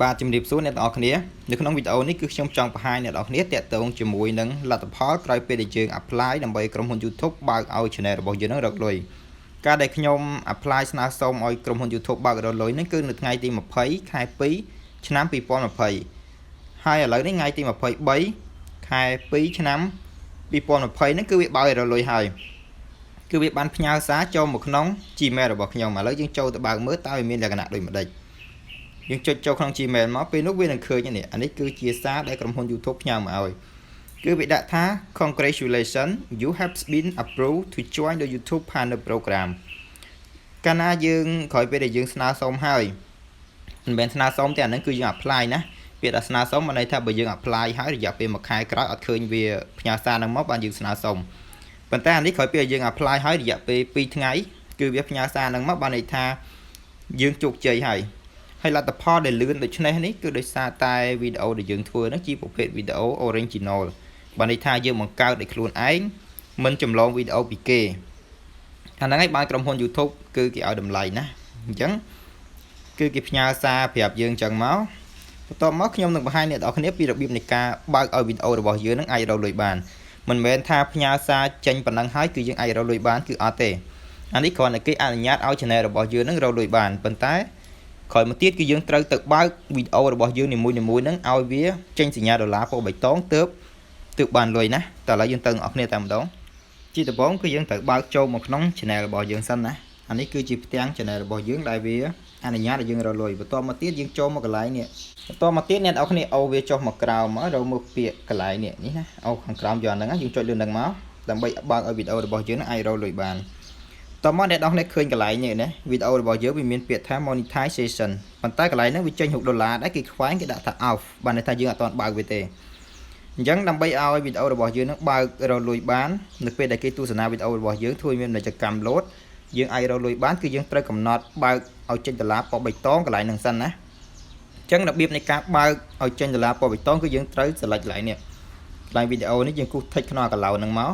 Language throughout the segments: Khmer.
បាទជំរាបសួរអ្នកទាំងអស់គ្នានៅក្នុងវីដេអូនេះគឺខ្ញុំចង់បង្ហាញអ្នកទាំងអស់គ្នាតាក់ទងជាមួយនឹងលទ្ធផលក្រោយពេលដែលយើង apply ដើម្បីក្រុមហ៊ុន YouTube បើកឲ្យ channel របស់យើងនឹងរកលុយការដែលខ្ញុំ apply ស្នើសុំឲ្យក្រុមហ៊ុន YouTube បើករកលុយនេះគឺនៅថ្ងៃទី20ខែ2ឆ្នាំ2020ហើយឥឡូវនេះថ្ងៃទី23ខែ2ឆ្នាំ2020នេះគឺវាបើករកលុយហើយគឺវាបានផ្ញើសារចូលមកក្នុង Gmail របស់ខ្ញុំឥឡូវយើងចូលទៅបើកមើលតើវាមានលក្ខណៈដូចម្ដេចយើងចុចចូលក្នុង Gmail មកពេលនោះវានឹងឃើញនេះអានេះគឺជាសារដែលក្រុមហ៊ុន YouTube ផ្ញើមកឲ្យគឺវាដាក់ថា Congratulations you have been approved to join the YouTube partner program កាលណាយើងក្រោយពេលដែលយើងស្នើសុំហើយមិនមែនស្នើសុំទេអាហ្នឹងគឺយើង apply ណាពាក្យថាស្នើសុំមានន័យថាបើយើង apply ហើយរយៈពេល1ខែក្រោយអត់ឃើញវាផ្ញើសារហ្នឹងមកបានយើងស្នើសុំប៉ុន្តែអានេះក្រោយពេលយើង apply ហើយរយៈពេល2ថ្ងៃគឺវាផ្ញើសារហ្នឹងមកបានន័យថាយើងជោគជ័យហើយលទ្ធផលដែលលឿនដូចនេះនេះគឺដោយសារតែវីដេអូដែលយើងធ្វើហ្នឹងជាប្រភេទវីដេអូ original បានន័យថាយើងបង្កើតដោយខ្លួនឯងមិនចម្លងវីដេអូពីគេអាហ្នឹងឯងបានក្រុមហ៊ុន YouTube គឺគេឲ្យតម្លៃណាអញ្ចឹងគឺគេផ្ញើសារប្រាប់យើងអញ្ចឹងមកបន្ទាប់មកខ្ញុំនឹងបង្ហាញអ្នកនរគ្នាពីរបៀបនៃការបើកឲ្យវីដេអូរបស់យើងនឹងអាចរកលុយបានមិនមែនថាផ្ញើសារចេញប៉ុណ្ណឹងហើយគឺយើងអាចរកលុយបានគឺអត់ទេអានេះគ្រាន់តែគេអនុញ្ញាតឲ្យ channel របស់យើងនឹងរកលុយបានប៉ុន្តែក្រោយមកទៀតគឺយើងត្រូវទៅបើកវីដេអូរបស់យើងនីមួយៗហ្នឹងឲ្យវាចេញសញ្ញាដុល្លារពណ៌បៃតងទើបបានលុយណាតែឥឡូវយើងទៅអ្នកគ្នាតែម្ដងជាដំបូងគឺយើងត្រូវបើកចូលមកក្នុង channel របស់យើងសិនណាអានេះគឺជាផ្ទាំង channel របស់យើងដែលវាអនុញ្ញាតឲ្យយើងរកលុយបន្តមកទៀតយើងចូលមកកន្លែងនេះបន្តមកទៀតអ្នកនរគ្នាអូវាចុះមកក្រោមមករកមើលពាក្យកន្លែងនេះណាអូខាងក្រោមយកហ្នឹងយើងចុចលើហ្នឹងមកដើម្បីបើកឲ្យវីដេអូរបស់យើងអាចរកលុយបានតោះមកអ្នកនរគ្នាឃើញកន្លែងនេះណាវីដេអូរបស់យើងវាមានពាក្យថា monetization ប៉ុន្តែកន្លែងហ្នឹងវាចេញ$6ដែរគេខ្វែងគេដាក់ថា off បានន័យថាយើងអត់ទាន់បើកវាទេអញ្ចឹងដើម្បីឲ្យវីដេអូរបស់យើងនឹងបើករកលុយបាននៅពេលដែលគេទស្សនាវីដេអូរបស់យើងធ្វើមានពាណិជ្ជកម្មលោតយើងអាចរកលុយបានគឺយើងត្រូវកំណត់បើកឲ្យចេញដុល្លារពណ៌បៃតងកន្លែងហ្នឹងសិនណាអញ្ចឹងរបៀបនៃការបើកឲ្យចេញដុល្លារពណ៌បៃតងគឺយើងត្រូវ select កន្លែងនេះកន្លែងវីដេអូនេះយើងគូស tick ក្នុងកន្លោហ្នឹងមក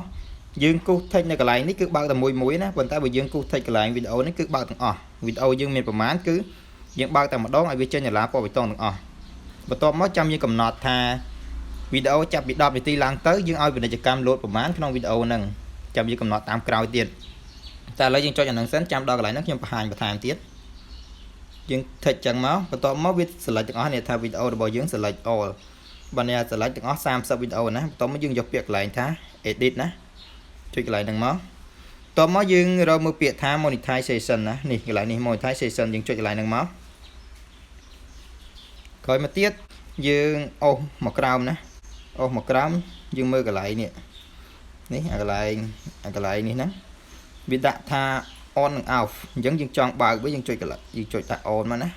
យើងគូស tick នៅកន្លែងនេះគឺបើកតែមួយណាប៉ុន្តែបើយើងគូស tick កន្លែងវីដេអូនេះគឺបើកទាំងអស់វីដេអូយើងមានប្រមាណគឺយើងបើកតែម្ដងឲ្យវាចេញដុល្លារពណ៌បៃតងទាំងអស់បន្ទាប់មកចាំយើងកំណត់ថាវីដេអូចាប់ពី10នាទីឡើងទៅយើងឲ្យពាណិជ្ជកម្មលោតប្រមាណក្នុងវីដេអូហ្នឹងចាំយើងកំណត់តាមក្រោយទៀតតែឥឡូវយើងចុចអាហ្នឹងសិនចាំដល់កន្លែងហ្នឹងខ្ញុំបង្ហាញបន្ថែមទៀតយើង tick ចឹងមកបន្ទាប់មកវា select ទាំងអស់នេះថាវីដេអូរបស់យើង select all បើអ្នក select ទាំងអស់30វីដេអូណាបន្ទាប់មកយើងយកពាក្យកន្លែងថា edit ណាចុចកន្លែងហ្នឹងមកតោះមកយើងរកមើលពាក្យថា monetization ណានេះកន្លែងនេះ monetization យើងចុចកន្លែងហ្នឹងមកក្រោយមកទៀតយើងអូសមកក្រោមណាអូសមកក្រោមយើងមើលកន្លែងនេះអាកន្លែងនេះណាវាដាក់ថា on និង off អញ្ចឹងយើងចង់បើកវាយើងចុចកន្លែងយើងចុចថា on មកណា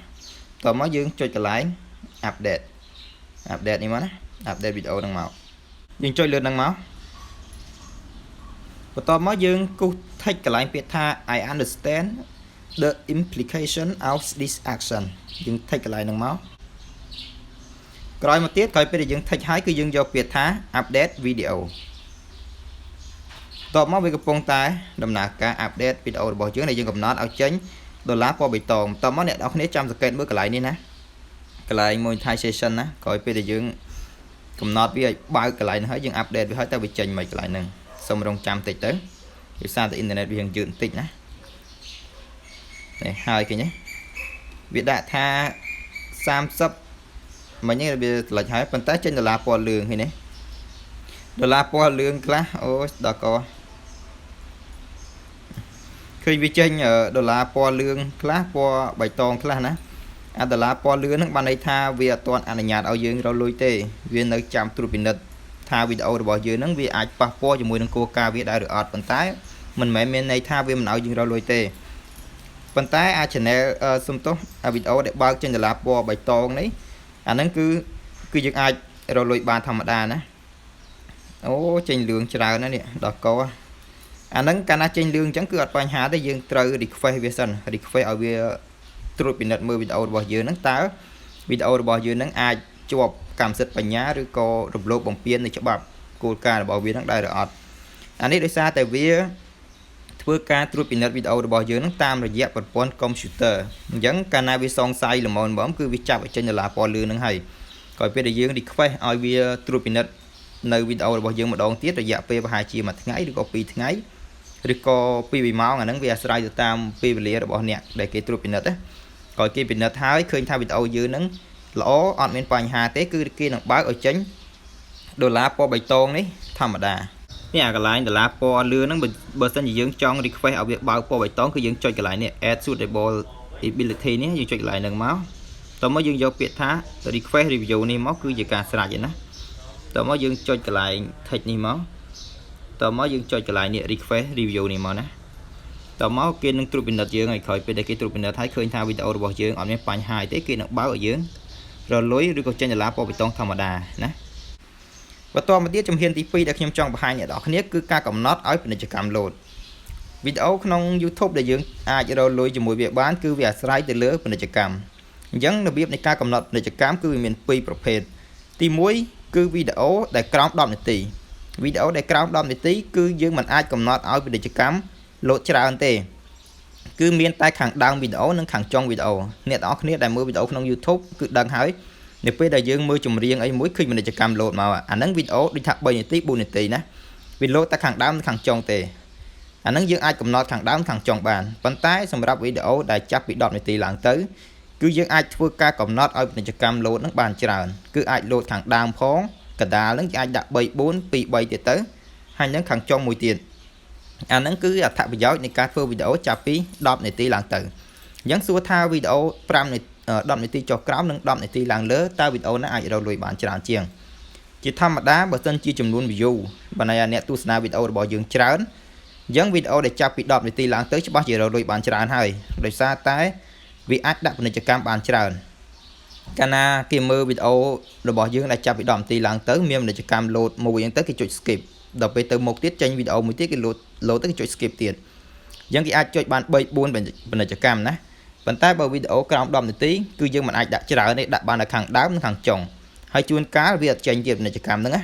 តោះមកយើងចុចកន្លែង update នេះមកណា update វីដេអូហ្នឹងមកយើងចុចលើហ្នឹងមកបន្ទាប់មកយើងគូស tick កន្លែងពាក្យថា I understand the implication of this action យើង tick កន្លែងហ្នឹងមកក្រោយមកទៀតក្រោយពេលដែលយើង tick ហើយគឺយើងយកពាក្យថា update video តបមកវាកំពុងតែដំណើរការ update វីដេអូរបស់យើងដែលយើងកំណត់ឲ្យចេញដុល្លារពណ៌បៃតងតបមកអ្នកនរគ្នាចាំសង្កេតមើលកន្លែងនេះណាកន្លែង monetization ណាក្រោយពេលដែលយើងកំណត់វាឲ្យបើកកន្លែងហ្នឹងហើយយើង update វាហើយតែវាចេញមិនកន្លែងហ្នឹងសូមរងចាំតិចទៅដោយសារតែអ៊ីនធឺណិតវាយឺតបន្តិចណានេះហើយឃើញទេវាដាក់ថា30មិញវាឆ្លិចហើយប៉ុន្តែចេញដុល្លារពណ៌លឿងឃើញទេដុល្លារពណ៌លឿងខ្លះអូដល់កឃើញវាចេញដុល្លារពណ៌លឿងខ្លះពណ៌បៃតងខ្លះណាអាដុល្លារពណ៌លឿងហ្នឹងបានន័យថាវាអត់ទាន់អនុញ្ញាតឲ្យយើងរកលុយទេវានៅចាំត្រួតពិនិត្យថាវីដេអូរបស់យើងហ្នឹងវាអាចប៉ះពាល់ជាមួយនឹងគោលការណ៍វាដែរឬអត់ប៉ុន្តែមិនមែនមានន័យថាវាមិនឲ្យយើងរកលុយទេប៉ុន្តែអា channel សុំទោសអាវីដេអូដែលបើកចេញដុល្លារពណ៌បៃតងនេះអាហ្នឹងគឺយើងអាចរកលុយបានធម្មតាណាអូចេញលឿងច្រើនណាស់នេះដល់កអាហ្នឹងកាលណាចេញលឿងអញ្ចឹងគឺអត់បញ្ហាទេយើងត្រូវ request វាសិន request ឲ្យវាត្រួតពិនិត្យមើលវីដេអូរបស់យើងហ្នឹងតើវីដេអូរបស់យើងហ្នឹងអាចជាប់កម្មសិទ្ធិបញ្ញាឬក៏រំលោភបំពាននៃច្បាប់គោលការណ៍របស់វាហ្នឹងដែរឬអត់អានេះដោយសារតែវា ធ្វើការត្រួតពិនិត្យវីដេអូរបស់យើងនឹងតាមរយៈប្រព័ន្ធកុំព្យូទ័រអញ្ចឹងកាលណាវាសង្ស័យល្មមគឺវាចាប់ឲ្យចេញដុល្លារពណ៌លឿងនឹងហើយក្រោយពេលដែលយើង request ឲ្យវាត្រួតពិនិត្យនៅវីដេអូរបស់យើងម្ដងទៀតរយៈពេលប្រហែលជាមួយថ្ងៃឬក៏2ថ្ងៃឬក៏2ម៉ោងអាហ្នឹងវាអាស្រ័យទៅតាមពេលវេលារបស់អ្នកដែលគេត្រួតពិនិត្យណាក្រោយគេពិនិត្យហើយឃើញថាវីដេអូយើងហ្នឹងល្អអត់មានបញ្ហាទេគឺគេនឹងបើកឲ្យចេញដុល្លារពណ៌បៃតងនេះធម្មតានេះអាកន្លែងដុល្លារពណ៌លឿងហ្នឹងបើសិនជាយើងចង់ request ឲ្យវាបើកពណ៌បៃតងគឺយើងចុចកន្លែងនេះ add suitable ability នេះយើងចុចកន្លែងហ្នឹងមកតោះមកយើងយកពាក្យថា request review នេះមកគឺជាការស្រេចឯណាតោះមកយើងចុចកន្លែង text នេះមកតោះមកយើងចុចកន្លែងនេះ request review នេះមកណាតោះមកគេនឹងត្រួតពិនិត្យយើងឲ្យក្រោយពេលដែលគេត្រួតពិនិត្យហើយឃើញថាវីដេអូរបស់យើងអត់មានបញ្ហាទេគេនឹងបើកឲ្យយើងរលុយឬក៏ចេញដុល្លារពណ៌បៃតងធម្មតាណាបន្តមកទៀតជំហានទី2ដែលខ្ញុំចង់បង្ហាញអ្នកនរគ្នាគឺការកំណត់ឲ្យពាណិជ្ជកម្មលោតវីដេអូក្នុង YouTube ដែលយើងអាចរលុយជាមួយវាបានគឺវាអាស្រ័យទៅលើពាណិជ្ជកម្មអញ្ចឹងរបៀបនៃការកំណត់ពាណិជ្ជកម្មគឺវាមាន2ប្រភេទទី1គឺវីដេអូដែលក្រោម10នាទីវីដេអូដែលក្រោម10នាទីគឺយើងមិនអាចកំណត់ឲ្យពាណិជ្ជកម្មលោតច្រើនទេគឺមានតែខាងដើមវីដេអូនិងខាងចុងវីដេអូអ្នកនរគ្នាដែលមើលវីដេអូក្នុង YouTube គឺដឹងហើយនៅពេលដែលយើងមើលចម្រៀងអីមួយឃើញពាណិជ្ជកម្មលោតមកអាហ្នឹងវីដេអូដូចថា3នាទី4នាទីណាវាលោតតែខាងដើមនិងខាងចុងទេអាហ្នឹងយើងអាចកំណត់ខាងដើមខាងចុងបានប៉ុន្តែសម្រាប់វីដេអូដែលចាប់ពី10នាទីឡើងទៅគឺយើងអាចធ្វើការកំណត់ឲ្យពាណិជ្ជកម្មលោតហ្នឹងបានច្រើនគឺអាចលោតខាងដើមផងកណ្ដាលហ្នឹងអាចដាក់3 4 2 3ទៀតទៅហើយនឹងខាងចុងមួយទៀតអាហ្នឹងគឺអត្ថប្រយោជន៍នៃការធ្វើវីដេអូចាប់ពី10នាទីឡើងទៅអញ្ចឹងសួរថាវីដេអូ5នាទី10នាទីចុះក្រោមនិង10នាទីឡើងលើតើវីដេអូណាអាចរកលុយបានច្រើនជាងជាធម្មតាបើសិនជាចំនួន view បើន័យថាអ្នកទស្សនាវីដេអូរបស់យើងច្រើនអញ្ចឹងវីដេអូដែលចាប់ពី10នាទីឡើងទៅច្បាស់ជារកលុយបានច្រើនហើយដោយសារតែវាអាចដាក់ពាណិជ្ជកម្មបានច្រើនកាលណាគេមើលវីដេអូរបស់យើងដែលចាប់ពី10នាទីឡើងទៅមានពាណិជ្ជកម្មលោតមួយអញ្ចឹងទៅគេចុច skip ដល់ពេលទៅមុខទៀតចេញវីដេអូមួយទៀតគេលោតទៅគេចុច skip ទៀតអញ្ចឹងគេអាចចុចបាន3 4ពាណិជ្ជកម្មណាប៉ុន្តែបើវីដេអូក្រោម10នាទីគឺយើងមិនអាចដាក់ច្រើនទេដាក់បានតែខាងដើមនិងខាងចុងហើយជួនកាលវាអត់ចេញទៀតពាណិជ្ជកម្មហ្នឹងណា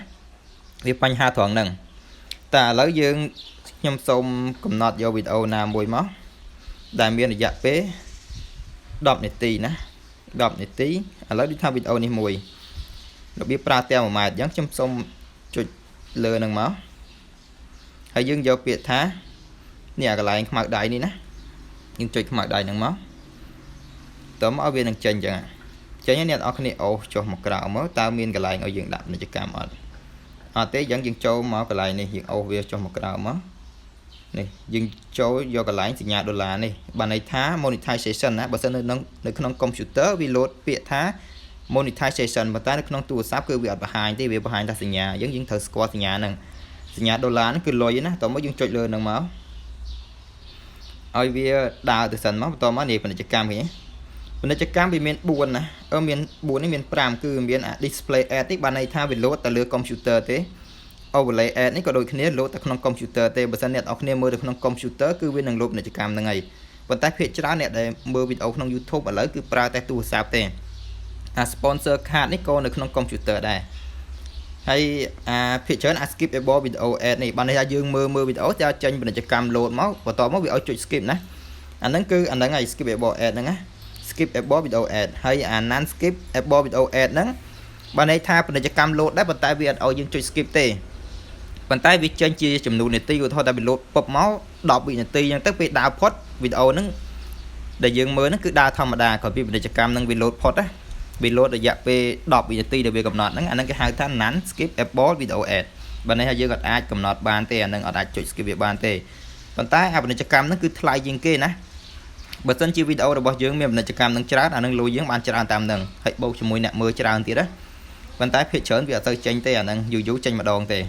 វាបញ្ហាត្រង់ហ្នឹងតែឥឡូវយើងខ្ញុំសូមកំណត់យកវីដេអូណាមួយមកដែលមានរយៈពេល10នាទីណា10នាទីឥឡូវដូចថាវីដេអូនេះមួយរបៀបប្រើតែ1ម៉ែត្រអញ្ចឹងខ្ញុំសូមចុចលើហ្នឹងមកហើយយើងយកពាក្យថានេះអាកន្លែងខ្មៅដៃនេះណាយើងចុចខ្មៅដៃហ្នឹងមកតើមកឲ្យវានឹងចេញអញ្ចឹងចេញហើយអ្នកនរគ្នាអូសចុះមកក្រៅមកតើមានកន្លែងឲ្យយើងដាក់ពាណិជ្ជកម្មអត់ទេអញ្ចឹងយើងចូលមកកន្លែងនេះយើងអូសវាចុះមកក្រៅមកនេះយើងចូលយកកន្លែងសញ្ញាដុល្លារនេះបានន័យថា monetization ណាបើសិននៅក្នុង computer វាលោតពាក្យថា monetization ប៉ុន្តែនៅក្នុងទូរស័ព្ទគឺវាអត់បង្ហាញទេវាបង្ហាញតែសញ្ញាអញ្ចឹងយើងត្រូវស្គាល់សញ្ញាហ្នឹងសញ្ញាដុល្លារហ្នឹងគឺលុយណាតោះមកយើងចុចលើហ្នឹងមកឲ្យវាដើរទៅសិនមកបន្តមកនេះពាណិជ្ជកម្មវិញពាណិជ្ជកម្មវាមាន4ណាមាន4នេះមាន5គឺមាន display ad នេះបានន័យថាវាលោតទៅលើ computer ទេ overlay ad នេះក៏ដូចគ្នាលោតទៅក្នុង computer ទេបើសិនអ្នកនរគ្នាមើលទៅក្នុង computer គឺវានឹងលោតពាណិជ្ជកម្មហ្នឹងហើយប៉ុន្តែភាគច្រើនអ្នកដែលមើលវីដេអូក្នុង YouTube ឥឡូវគឺប្រើតែទូរស័ព្ទទេអា sponsor card នេះក៏នៅក្នុង computer ដែរហើយភាគច្រើនskipable video ad នេះបានន័យថាយើងមើលវីដេអូតែចេញពាណិជ្ជកម្មលោតមកបន្តមកវាឲ្យចុច skip ណាអាហ្នឹងគឺអាហ្នឹងហើយ skipable ad ហ្នឹងណា skipable video ad ហើយអា non skipable video ad ហ្នឹងបានន័យថាពាណិជ្ជកម្មលោតដែរប៉ុន្តែវាអត់ឲ្យយើងចុច skip ទេប៉ុន្តែវាចេញជាចំនួននាទីឧទាហរណ៍តែវាលោតពុបមក10វិនាទីអញ្ចឹងទៅពេលដើរផុតវីដេអូហ្នឹងដែលយើងមើលហ្នឹងគឺដើរធម្មតាក៏ពីពាណិជ្ជកម្មហ្នឹងវាលោតផុតណាវាលោតរយៈពេល10វិនាទីដែលវាកំណត់ហ្នឹងអាហ្នឹងគេហៅថា non skipable video ad បើន័យថាយើងអាចកំណត់បានទេអាហ្នឹងអត់អាចចុច skip វាបានទេប៉ុន្តែអាពាណិជ្ជកម្មហ្នឹងគឺថ្លៃជាងគេណាបើសិនជាវីដេអូរបស់យើងមានពាណិជ្ជកម្មហ្នឹងច្រើនអាហ្នឹងលុយយើងបានច្រើនតាមហ្នឹងហើយបូកជាមួយអ្នកមើលច្រើនទៀតណាប៉ុន្តែភាគច្រើនវាអត់ទៅចេញទេអាហ្នឹងយូរចេញម្ដងទេ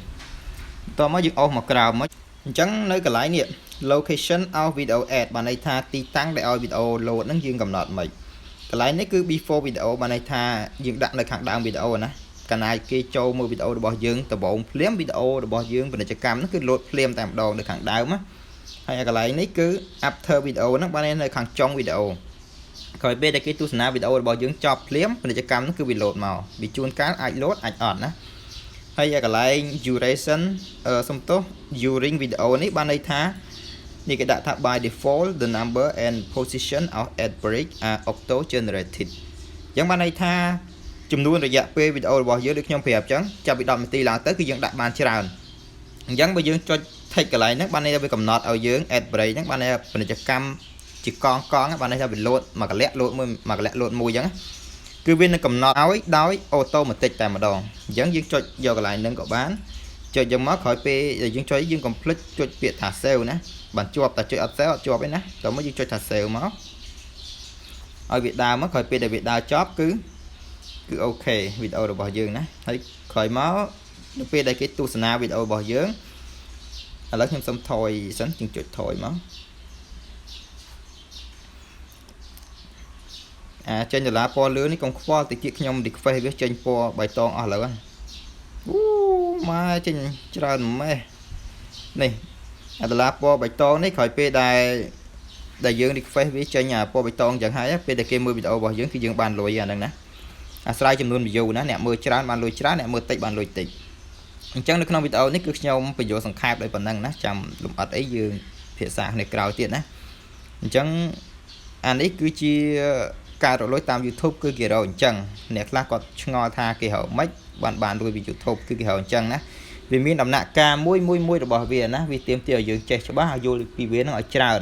តោះមកយើងអូសមកក្រៅមកអញ្ចឹងនៅកន្លែងនេះ location of video ad បានន័យថាទីតាំងដែលឲ្យវីដេអូ load ហ្នឹងយើងកំណត់មិនកន្លែងនេះគឺ before video បានន័យថាយើងដាក់នៅខាងដើមវីដេអូណាកាលណាគេចូលមើលវីដេអូរបស់យើងដំបូងភ្លាមវីដេអូរបស់យើងពាណិជ្ជកម្មហ្នឹងគឺ load ភ្លាមតែម្ដងនៅខាងដើមណាហើយកន្លែងនេះគឺ after video ហ្នឹងបាននៅខាងចុងវីដេអូក្រោយពេលដែលគេទស្សនាវីដេអូរបស់យើងចប់ភ្លាមពាណិជ្ជកម្មហ្នឹងគឺវា load មកវាជួនកាលអាច load អាចអត់ណាហើយកន្លែង duration សំទោស during video នេះបានន័យថា នេះគេដាក់ថា by default the number and position of ad break are auto generated អញ្ចឹងបានន័យថាចំនួនរយៈពេលវីដេអូរបស់យើងដូចខ្ញុំប្រាប់អញ្ចឹងចាប់ពី10នាទីឡើងទៅគឺយើងដាក់បានច្រើនអញ្ចឹងបើយើងចុច take កន្លែងហ្នឹងបានន័យថាវាកំណត់ឲ្យយើង ad break ហ្នឹងបានន័យថាពាណិជ្ជកម្មជាកងបានន័យថាវាលោតមួយកលៈលោតមួយអញ្ចឹងគឺវានឹងកំណត់ឲ្យដោយ automatic តែម្ដងអញ្ចឹងយើងចុចយកកន្លែងហ្នឹងក៏បានចុចយកមកក្រោយពេលដែលយើងចុចយើង complete ចុចពាក្យថា save ណាបានជាប់តែចុចអត់ save អត់ជាប់ទេណាតោះមកយើងចុចថា save មកឲ្យវាដើរមកក្រោយពេលដែលវាដើរចប់គឺអូខេវីដេអូរបស់យើងណាហើយក្រោយមកនៅពេលដែលគេទស្សនាវីដេអូរបស់យើងឥឡូវខ្ញុំសុំថយសិនជាងចុចថយមកចេញដុល្លារពណ៌លឿងនេះកុំខ្វល់តិចទៀតខ្ញុំ request វាចេញពណ៌បៃតងអស់ឥឡូវអូម៉ែចេញច្រើនម៉េះនេះដុល្លារពណ៌បៃតងនេះក្រោយពេលដែលយើង request វាចេញពណ៌បៃតងចឹងហើយពេលដែលគេមើលវីដេអូរបស់យើងគឺយើងបានលុយអាហ្នឹងណាអាស្រ័យចំនួន view ណាអ្នកមើលច្រើនបានលុយច្រើនអ្នកមើលតិចបានលុយតិចអញ្ចឹងនៅក្នុងវីដេអូនេះគឺខ្ញុំបញ្យល់សង្ខេបដោយប៉ុណ្ណឹងណាចាំលម្អិតអីយើងភាសាគ្នាក្រោយទៀតណាអញ្ចឹងអានេះគឺជាការរកលុយតាម YouTube គឺគេរកអញ្ចឹងអ្នកខ្លះគាត់ឆ្ងល់ថាគេរកមិនបានលុយពី YouTube គឺគេរកអញ្ចឹងណាវាមានដំណាក់កាលមួយរបស់វាណាវាទាមទារឲ្យយើងចេះច្បាស់ឲ្យយល់ពីវានឹងឲ្យច្រើន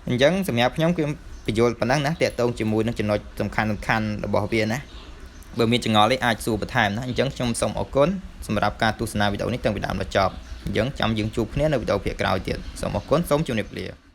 អញ្ចឹងសម្រាប់ខ្ញុំគឺបញ្យល់ប៉ុណ្ណឹងណាតាក់ទងជាមួយនឹងចំណុចសំខាន់របស់វាណាបើមានចង្អល់អីអាចសួរបន្ថែមណាអញ្ចឹងខ្ញុំសូមអរគុណសម្រាប់ការទស្សនាវីដេអូនេះតាំងពីដើមដល់ចប់អញ្ចឹងចាំយើងជួបគ្នានៅវីដេអូភាគក្រោយទៀតសូមអរគុណសូមជម្រាបលា